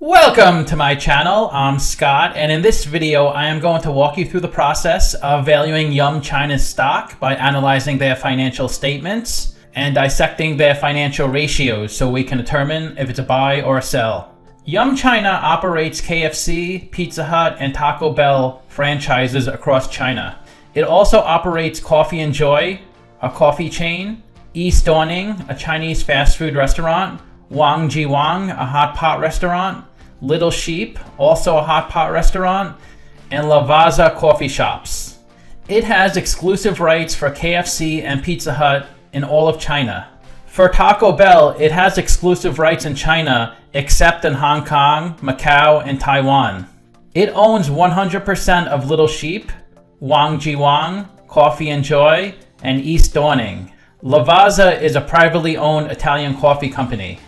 Welcome to my channel. I'm Scott, and in this video I am going to walk you through the process of valuing Yum China's stock by analyzing their financial statements and dissecting their financial ratios so we can determine if it's a buy or a sell. Yum China operates KFC, Pizza Hut, and Taco Bell franchises across China. It also operates Coffee and Joy, a coffee chain, East Dawning, a Chinese fast food restaurant, Wang Ji Wang, a hot pot restaurant, Little Sheep, also a hot pot restaurant, and Lavazza coffee shops. It has exclusive rights for KFC and Pizza Hut in all of China. For Taco Bell, it has exclusive rights in China except in Hong Kong, Macau, and Taiwan. It owns 100% of Little Sheep, Wang Ji Wang, Coffee and Joy, and East Dawning. Lavazza is a privately owned Italian coffee company.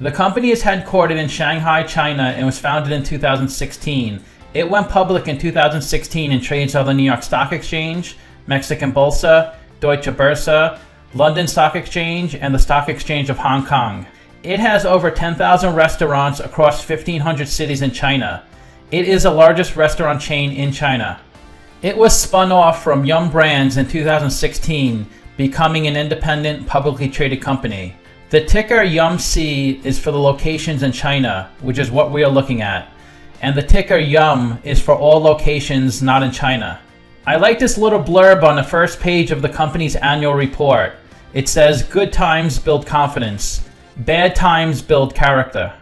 The company is headquartered in Shanghai, China, and was founded in 2016. It went public in 2016 and trades on the New York Stock Exchange, Mexican Bolsa, Deutsche Börse, London Stock Exchange, and the Stock Exchange of Hong Kong. It has over 10,000 restaurants across 1,500 cities in China. It is the largest restaurant chain in China. It was spun off from Yum Brands in 2016, becoming an independent, publicly traded company. The ticker YUMC is for the locations in China, which is what we are looking at. And the ticker YUM is for all locations not in China. I like this little blurb on the first page of the company's annual report. It says, "Good times build confidence. Bad times build character."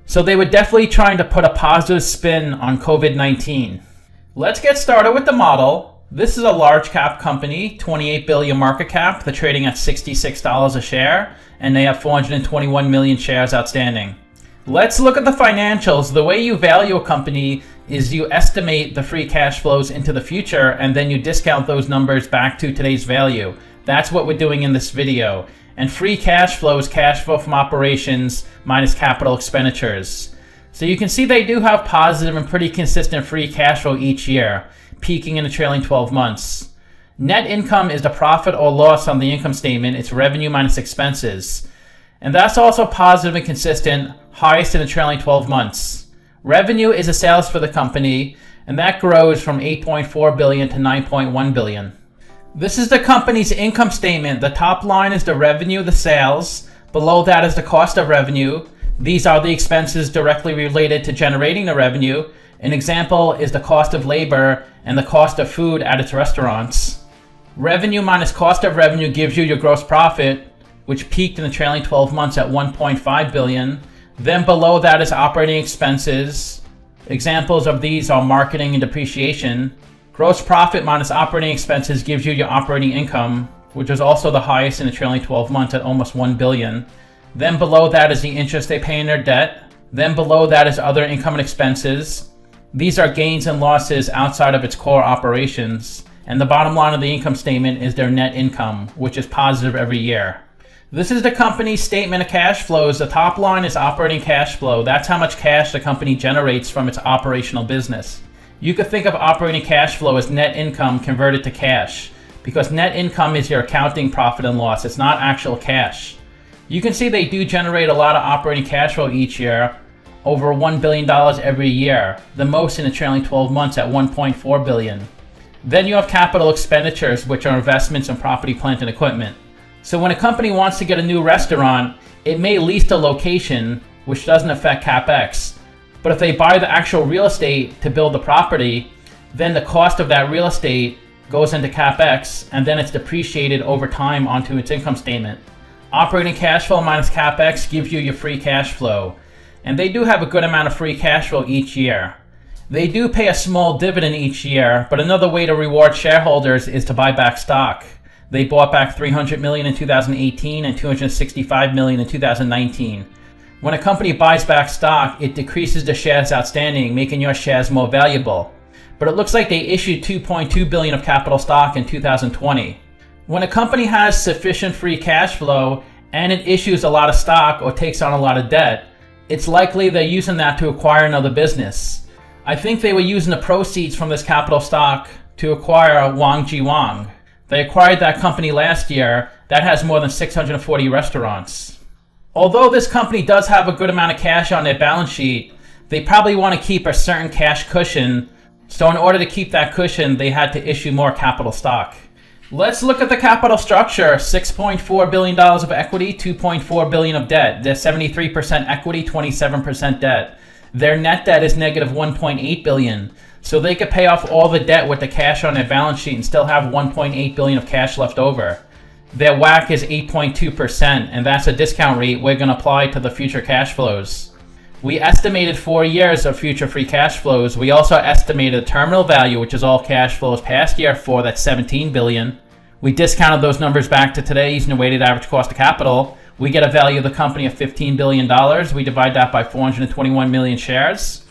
So they were definitely trying to put a positive spin on COVID-19. Let's get started with the model. This is a large cap company, 28 billion market cap. They're trading at $66 a share, and they have 421 million shares outstanding. Let's look at the financials. The way you value a company is you estimate the free cash flows into the future, and then you discount those numbers back to today's value. That's what we're doing in this video. And free cash flow is cash flow from operations minus capital expenditures. So you can see they do have positive and pretty consistent free cash flow each year, peaking in the trailing 12 months. Net income is the profit or loss on the income statement. It's revenue minus expenses. And that's also positive and consistent, highest in the trailing 12 months. Revenue is the sales for the company, and that grows from 8.4 billion to 9.1 billion. This is the company's income statement. The top line is the revenue, the sales. Below that is the cost of revenue. These are the expenses directly related to generating the revenue. An example is the cost of labor and the cost of food at its restaurants. Revenue minus cost of revenue gives you your gross profit, which peaked in the trailing 12 months at 1.5 billion. Then below that is operating expenses. Examples of these are marketing and depreciation. Gross profit minus operating expenses gives you your operating income, which is also the highest in the trailing 12 months at almost 1 billion. Then below that is the interest they pay in their debt. Then below that is other income and expenses. These are gains and losses outside of its core operations. And the bottom line of the income statement is their net income, which is positive every year. This is the company's statement of cash flows. The top line is operating cash flow. That's how much cash the company generates from its operational business. You could think of operating cash flow as net income converted to cash, because net income is your accounting profit and loss. It's not actual cash. You can see they do generate a lot of operating cash flow each year, over $1 billion every year, the most in the trailing 12 months at 1.4 billion. Then you have capital expenditures, which are investments in property, plant, and equipment. So when a company wants to get a new restaurant, it may lease the location, which doesn't affect CapEx. But if they buy the actual real estate to build the property, then the cost of that real estate goes into CapEx, and then it's depreciated over time onto its income statement. Operating cash flow minus CapEx gives you your free cash flow. And they do have a good amount of free cash flow each year. They do pay a small dividend each year, but another way to reward shareholders is to buy back stock. They bought back 300 million in 2018 and 265 million in 2019. When a company buys back stock, it decreases the shares outstanding, making your shares more valuable. But it looks like they issued 2.2 billion of capital stock in 2020. When a company has sufficient free cash flow and it issues a lot of stock or takes on a lot of debt, it's likely they're using that to acquire another business. I think they were using the proceeds from this capital stock to acquire Wang Ji Wang. They acquired that company last year. That has more than 640 restaurants. Although this company does have a good amount of cash on their balance sheet, They probably want to keep a certain cash cushion, so in order to keep that cushion, they had to issue more capital stock. Let's look at the capital structure. $6.4 billion of equity, $2.4 billion of debt. They're 73% equity, 27% debt. Their net debt is negative $1.8 billion. So they could pay off all the debt with the cash on their balance sheet and still have $1.8 billion of cash left over. Their WACC is 8.2%, and that's a discount rate we're going to apply to the future cash flows. We estimated 4 years of future free cash flows. We also estimated the terminal value, which is all cash flows past year 4, that's $17 billion. We discounted those numbers back to today using the weighted average cost of capital. We get a value of the company of $15 billion. We divide that by 421 million shares.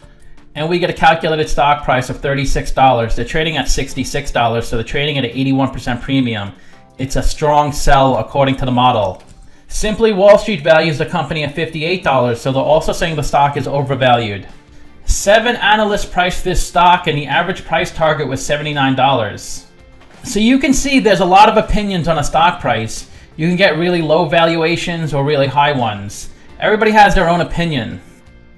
And we get a calculated stock price of $36. They're trading at $66, so they're trading at an 81% premium. It's a strong sell according to the model. Simply Wall Street values the company at $58, so they're also saying the stock is overvalued. 7 analysts priced this stock, and the average price target was $79. So you can see there's a lot of opinions on a stock price. You can get really low valuations or really high ones. Everybody has their own opinion.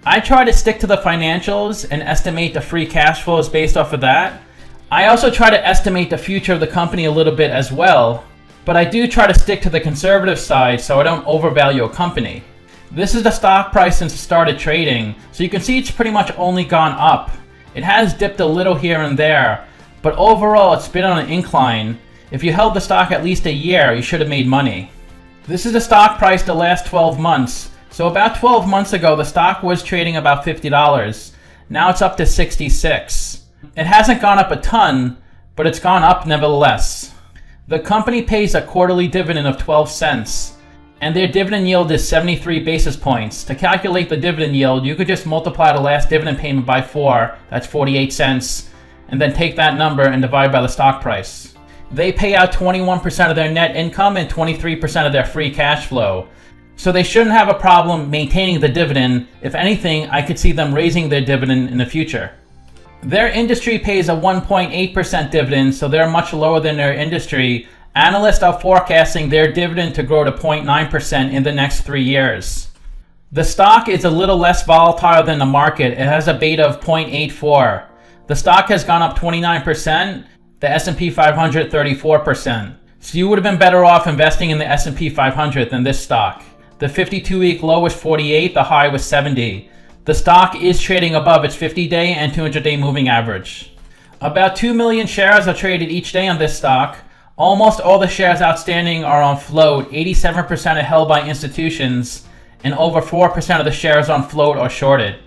I try to stick to the financials and estimate the free cash flows based off of that. I also try to estimate the future of the company a little bit as well, but I do try to stick to the conservative side so I don't overvalue a company. This is the stock price since it started trading, so you can see it's pretty much only gone up. It has dipped a little here and there, but overall it's been on an incline. If you held the stock at least a year, you should have made money. This is the stock price the last 12 months. So about 12 months ago, the stock was trading about $50. Now it's up to $66. It hasn't gone up a ton, but it's gone up nevertheless. The company pays a quarterly dividend of 12 cents, and their dividend yield is 73 basis points. To calculate the dividend yield, you could just multiply the last dividend payment by 4, that's 48 cents, and then take that number and divide by the stock price. They pay out 21% of their net income and 23% of their free cash flow. So they shouldn't have a problem maintaining the dividend. If anything, I could see them raising their dividend in the future. Their industry pays a 1.8% dividend, so they're much lower than their industry. Analysts are forecasting their dividend to grow to 0.9% in the next 3 years. The stock is a little less volatile than the market. It has a beta of 0.84. The stock has gone up 29%, the S&P 500 34%. So you would have been better off investing in the S&P 500 than this stock. The 52-week low was 48, the high was 70. The stock is trading above its 50-day and 200-day moving average. About 2 million shares are traded each day on this stock. Almost all the shares outstanding are on float. 87% are held by institutions, and over 4% of the shares on float are shorted.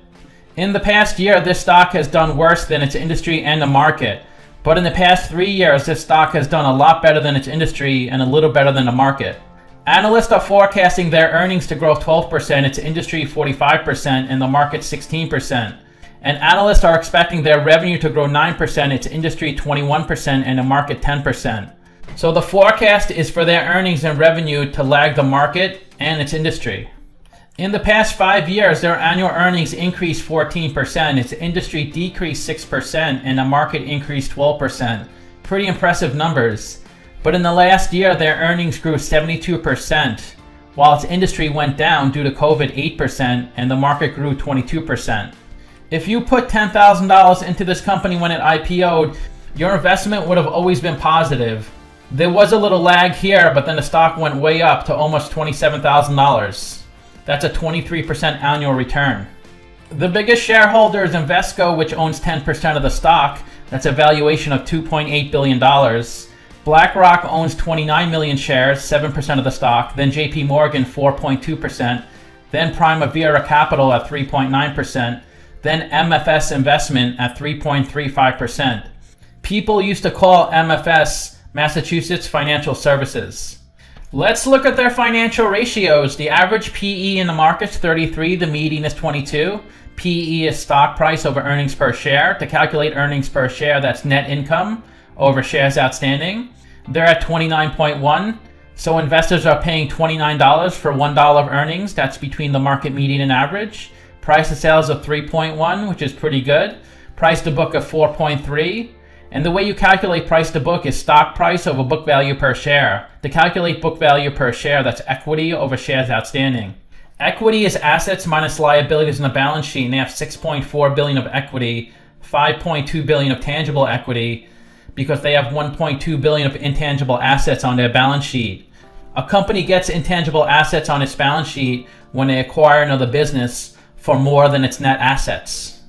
In the past year, this stock has done worse than its industry and the market. But in the past 3 years, this stock has done a lot better than its industry and a little better than the market. Analysts are forecasting their earnings to grow 12%, its industry 45%, and the market 16%. And analysts are expecting their revenue to grow 9%, its industry 21%, and the market 10%. So the forecast is for their earnings and revenue to lag the market and its industry. In the past 5 years, their annual earnings increased 14%, its industry decreased 6%, and the market increased 12%. Pretty impressive numbers. But in the last year, their earnings grew 72%, while its industry went down due to COVID 8%, and the market grew 22%. If you put $10,000 into this company when it IPO'd, your investment would have always been positive. There was a little lag here, but then the stock went way up to almost $27,000. That's a 23% annual return. The biggest shareholder is Invesco, which owns 10% of the stock. That's a valuation of $2.8 billion. BlackRock owns 29 million shares, 7% of the stock. Then JP Morgan, 4.2%. Then Primavera Capital at 3.9%. Then MFS Investment at 3.35%. People used to call MFS Massachusetts Financial Services. Let's look at their financial ratios. The average PE in the market is 33, the median is 22. PE is stock price over earnings per share. To calculate earnings per share, that's net income over shares outstanding. They're at 29.1, so investors are paying $29 for $1 of earnings. That's between the market median and average. Price to sales of 3.1, which is pretty good. Price to book of 4.3. And the way you calculate price to book is stock price over book value per share. To calculate book value per share, that's equity over shares outstanding. Equity is assets minus liabilities in the balance sheet, and they have $6.4 billion of equity, $5.2 billion of tangible equity, because they have $1.2 billion of intangible assets on their balance sheet. A company gets intangible assets on its balance sheet when they acquire another business for more than its net assets.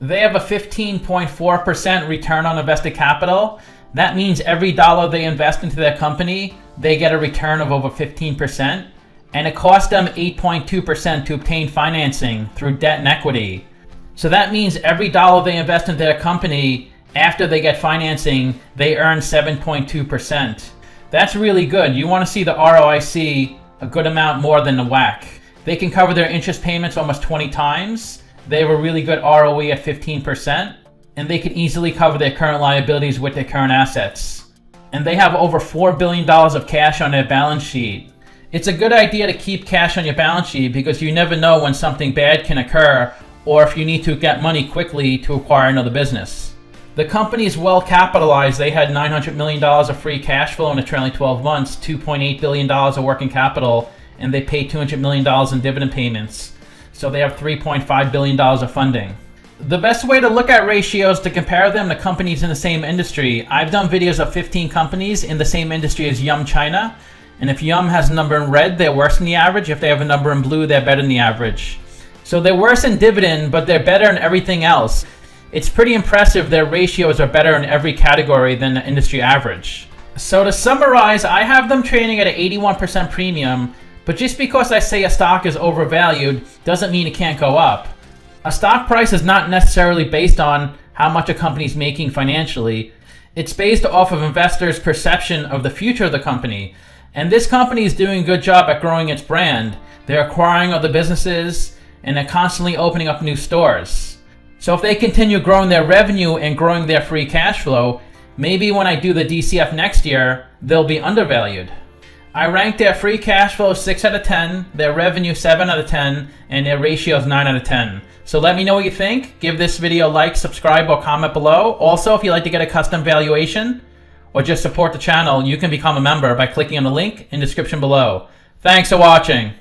They have a 15.4% return on invested capital. That means every dollar they invest into their company, they get a return of over 15%. And it costs them 8.2% to obtain financing through debt and equity. So that means every dollar they invest into their company, after they get financing, they earn 7.2%. That's really good. You want to see the ROIC a good amount more than the WACC. They can cover their interest payments almost 20 times. They have a really good ROE at 15%. And they can easily cover their current liabilities with their current assets. And they have over $4 billion of cash on their balance sheet. It's a good idea to keep cash on your balance sheet because you never know when something bad can occur or if you need to get money quickly to acquire another business. The company is well capitalized. They had $900 million of free cash flow in the trailing 12 months, $2.8 billion of working capital, and they paid $200 million in dividend payments. So they have $3.5 billion of funding. The best way to look at ratios to compare them to companies in the same industry. I've done videos of 15 companies in the same industry as YUM China. And if YUM has a number in red, they're worse than the average. If they have a number in blue, they're better than the average. So they're worse in dividend, but they're better in everything else. It's pretty impressive their ratios are better in every category than the industry average. So to summarize, I have them trading at an 81% premium, but just because I say a stock is overvalued doesn't mean it can't go up. A stock price is not necessarily based on how much a company is making financially. It's based off of investors' perception of the future of the company. And this company is doing a good job at growing its brand. They're acquiring other businesses, and they're constantly opening up new stores. So if they continue growing their revenue and growing their free cash flow, maybe when I do the DCF next year, they'll be undervalued. I rank their free cash flow 6 out of 10, their revenue 7 out of 10, and their ratio is 9 out of 10. So let me know what you think. Give this video a like, subscribe, or comment below. Also, if you'd like to get a custom valuation, or just support the channel, you can become a member by clicking on the link in the description below. Thanks for watching.